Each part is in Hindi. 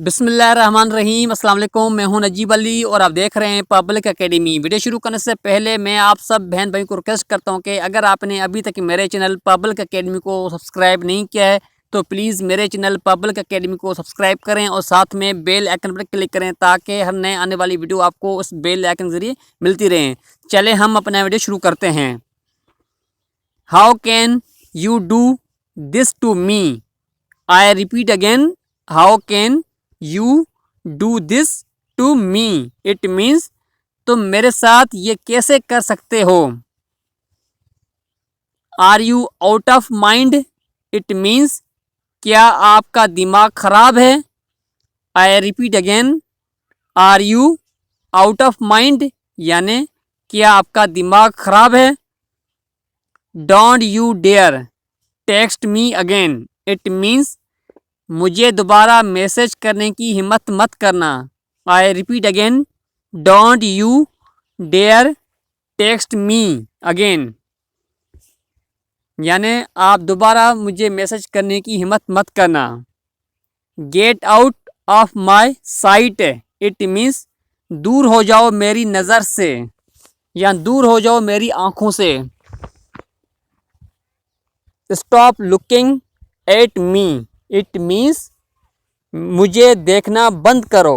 बिस्मिल्लाहिर्रहमानिर्रहीम। अस्सलाम वालेकुम। मैं हूं नजीब अली और आप देख रहे हैं पब्लिक एकेडमी। वीडियो शुरू करने से पहले मैं आप सब बहन भाई को रिक्वेस्ट करता हूं कि अगर आपने अभी तक मेरे चैनल पब्लिक एकेडमी को सब्सक्राइब नहीं किया है तो प्लीज़ मेरे चैनल पब्लिक एकेडमी को सब्सक्राइब करें और साथ में बेल आइकन पर क्लिक करें ताकि हर नए आने वाली वीडियो आपको उस बेल आइकन के जरिए मिलती रहें। चले हम अपना वीडियो शुरू करते हैं। How can you do this to me? I repeat again, how can you do this to me? It means तुम मेरे साथ ये कैसे कर सकते हो। Are you out of mind? It means क्या आपका दिमाग खराब है। I repeat again, are you out of mind यानी क्या आपका दिमाग खराब है। Don't you dare text me again? It means मुझे दोबारा मैसेज करने की हिम्मत मत करना। I repeat again, don't you dare text me again यानी आप दोबारा मुझे मैसेज करने की हिम्मत मत करना। Get out of my site? It means दूर हो जाओ मेरी नज़र से या दूर हो जाओ मेरी आँखों से। Stop looking at me? It means मुझे देखना बंद करो।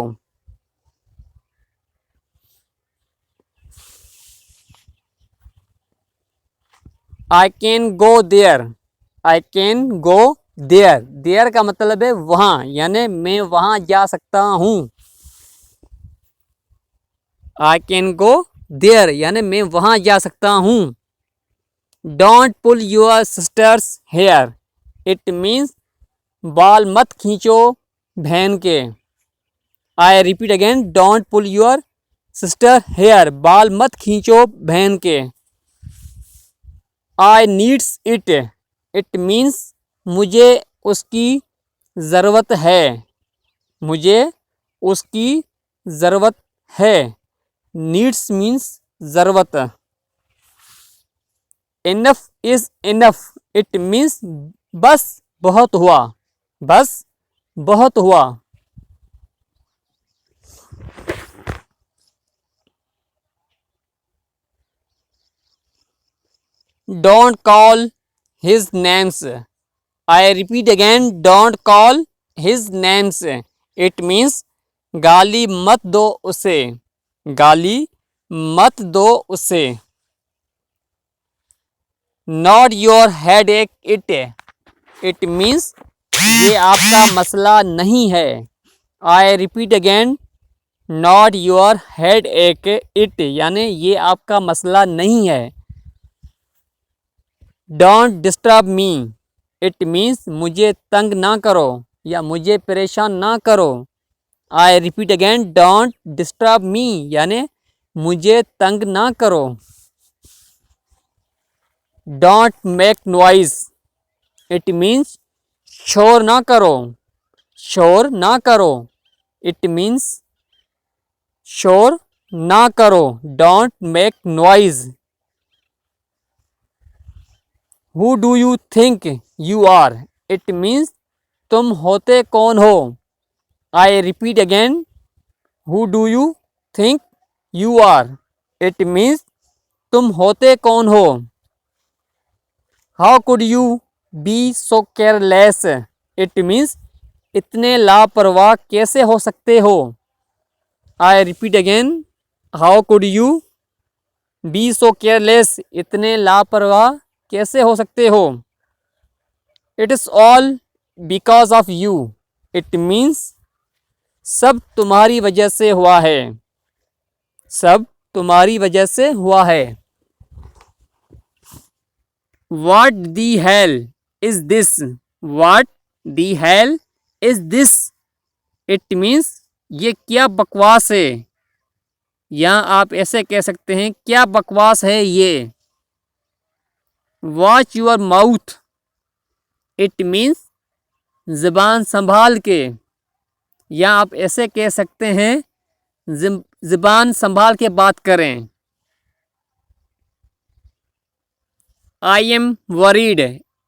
I can go there? I can go there, there का मतलब है वहाँ यानी मैं वहाँ जा सकता हूँ। आई कैन गो देयर यानी मैं वहाँ जा सकता हूँ। Don't pull your sisters hair? It means बाल मत खींचो बहन के। I repeat again, don't pull your sister hair, बाल मत खींचो बहन के। I needs it? It means मुझे उसकी ज़रूरत है, मुझे उसकी ज़रूरत है। नीड्स मीन्स ज़रूरत। Enough is enough? It means बस बहुत हुआ, बस बहुत हुआ। Don't call his names? I repeat again, don't call his names. It means गाली मत दो उसे, गाली मत दो उसे। नॉट योर हेड एक इट? इट मीन्स ये आपका मसला नहीं है। I repeat again, not your head एक इट यानी ये आपका मसला नहीं है। Don't disturb me? It means मुझे तंग ना करो या मुझे परेशान ना करो। आई repeat again, don't disturb me यानी मुझे तंग ना करो। Don't make noise? It means शोर ना करो, शोर ना करो। इट मीन्स शोर ना करो। Don't make noise. Who do you think you are? It means तुम होते कौन हो। I repeat again, who do you think you are? It means तुम होते कौन हो। How could you be so careless? It means इतने लापरवाह कैसे हो सकते हो। I repeat again, how could you be so careless? इतने लापरवाह कैसे हो सकते हो। It is all because of you? It means सब तुम्हारी वजह से हुआ है, सब तुम्हारी वजह से हुआ है। What the hell is this? What the hell is this? It means ये क्या बकवास है या आप ऐसे कह सकते हैं क्या बकवास है ये। Watch your mouth? It means ज़बान संभाल के या आप ऐसे कह सकते हैं ज़बान संभाल के बात करें। I am worried?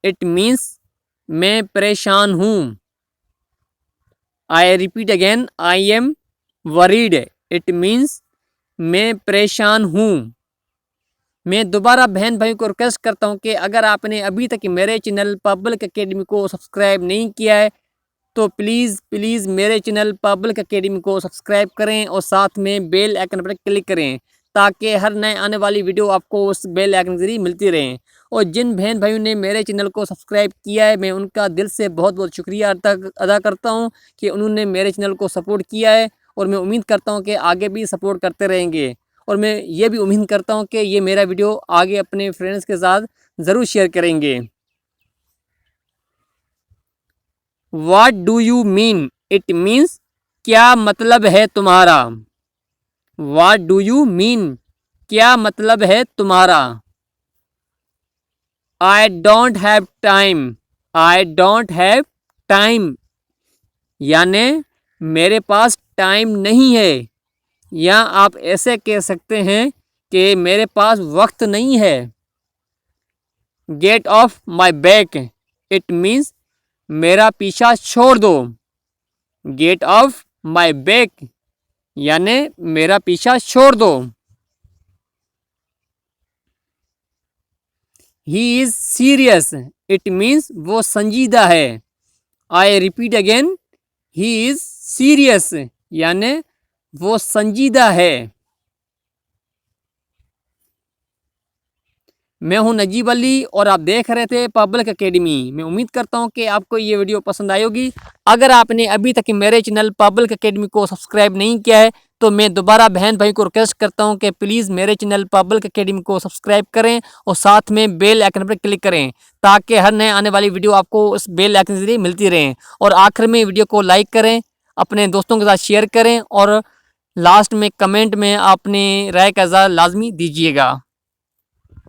It means मैं परेशान हूँ। आई repeat again, I am worried, it means मैं परेशान हूँ। मैं दोबारा बहन भाई को रिक्वेस्ट करता हूँ कि अगर आपने अभी तक मेरे चैनल पब्लिक एकेडमी को सब्सक्राइब नहीं किया है तो प्लीज़ मेरे चैनल पब्लिक एकेडमी को सब्सक्राइब करें और साथ में बेल आइकन पर क्लिक करें ताकि हर नए आने वाली वीडियो आपको उस बेल आइकन के जरिए मिलती रहें। और जिन बहन भाइयों ने मेरे चैनल को सब्सक्राइब किया है मैं उनका दिल से बहुत बहुत शुक्रिया अदा करता हूँ कि उन्होंने मेरे चैनल को सपोर्ट किया है और मैं उम्मीद करता हूँ कि आगे भी सपोर्ट करते रहेंगे। और मैं ये भी उम्मीद करता हूँ कि ये मेरा वीडियो आगे अपने फ्रेंड्स के साथ ज़रूर शेयर करेंगे। What do you mean? It means क्या मतलब है तुम्हारा। What do you mean? क्या मतलब है तुम्हारा। I don't have time. I don't have time. यानी मेरे पास टाइम नहीं है, या आप ऐसे कह सकते हैं कि मेरे पास वक्त नहीं है। Get off my back. It means मेरा पीछा छोड़ दो। गेट ऑफ माई बैक यानी मेरा पीछा छोड़ दो। He is serious, it means वो संजीदा है। I repeat again, he is serious यानी वो संजीदा है। मैं हूं नजीब अली और आप देख रहे थे पब्लिक एकेडमी। मैं उम्मीद करता हूं कि आपको ये वीडियो पसंद आई होगी। अगर आपने अभी तक मेरे चैनल पब्लिक एकेडमी को सब्सक्राइब नहीं किया है तो मैं दोबारा बहन भाई को रिक्वेस्ट करता हूं कि प्लीज़ मेरे चैनल पब्लिक एकेडमी को सब्सक्राइब करें और साथ में बेल आइकन पर क्लिक करें ताकि हर नए आने वाली वीडियो आपको उस बेल आइकन के जरिए मिलती रहें। और आखिर में वीडियो को लाइक करें, अपने दोस्तों के साथ शेयर करें और लास्ट में कमेंट में अपनी राय का इज़हार लाजमी दीजिएगा।